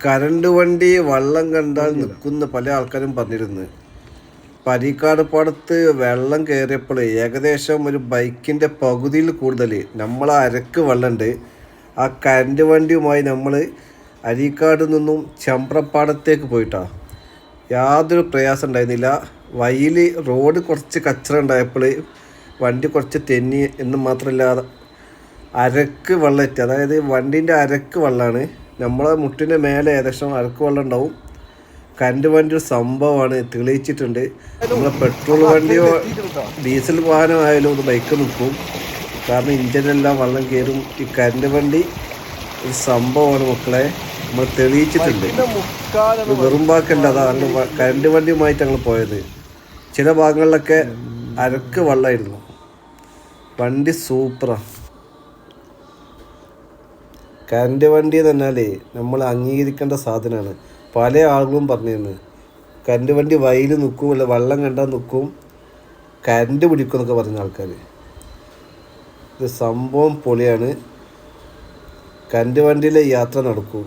Current വണ്ടി വള്ളം കണ്ടാൽ നിൽക്കുന്ന പല ആൾക്കാരും പറഞ്ഞിരുന്നു. പരീക്കാട് പാടത്ത് വെള്ളം കയറിയപ്പോൾ ഏകദേശം ഒരു ബൈക്കിൻ്റെ പകുതിയിൽ കൂടുതൽ നമ്മൾ അരക്ക് വെള്ളമുണ്ട്. ആ കരണ്ട് വണ്ടിയുമായി നമ്മൾ അരീക്കാട് നിന്നും ചമ്പ്രപ്പാടത്തേക്ക് പോയിട്ടാണ്. യാതൊരു പ്രയാസം ഉണ്ടായിരുന്നില്ല. വഴിയിൽ റോഡ് കുറച്ച് കച്ചറ ഉണ്ടായപ്പോൾ വണ്ടി കുറച്ച് തെന്നി എന്ന് മാത്രമല്ല അരക്ക് വെള്ളം എത്തി. അതായത് വണ്ടീൻ്റെ അരക്ക് വെള്ളമാണ്. നമ്മളെ മുട്ടിൻ്റെ മേലെ ഏകദേശം അരക്ക് വെള്ളം ഉണ്ടാവും. കരണ്ട് വണ്ടി ഒരു സംഭവമാണ്, തെളിയിച്ചിട്ടുണ്ട്. നമ്മളെ പെട്രോൾ വണ്ടിയോ ഡീസൽ വാഹനമായാലും ഒരു ബൈക്ക് നിൽക്കും, കാരണം ഇഞ്ചിനെല്ലാം വെള്ളം കയറും. ഈ കരണ്ട് വണ്ടി ഒരു സംഭവമാണ് മക്കളെ, നമ്മൾ തെളിയിച്ചിട്ടുണ്ട്. ഇത് വെറും വാക്കല്ല, അതാണ് കരണ്ട് വണ്ടിയുമായിട്ട് ഞങ്ങൾ പോയത്. ചില ഭാഗങ്ങളിലൊക്കെ അരക്ക് വെള്ളമായിരുന്നു. വണ്ടി സൂപ്പറാണ്. കരണ്ട് വണ്ടി എന്ന് പറഞ്ഞാൽ നമ്മൾ അംഗീകരിക്കേണ്ട സാധനമാണ്. പല ആളുകളും പറഞ്ഞിരുന്നു കരണ്ട് വണ്ടി വഴിയിൽ നിൽക്കും, അല്ല വെള്ളം കണ്ടാൽ നിൽക്കും, കരണ്ട് പിടിക്കും എന്നൊക്കെ പറഞ്ഞ ആൾക്കാർ. ഇത് സംഭവം പൊളിയാണ്. കരണ്ട് വണ്ടിയിലെ യാത്ര നടക്കൂ.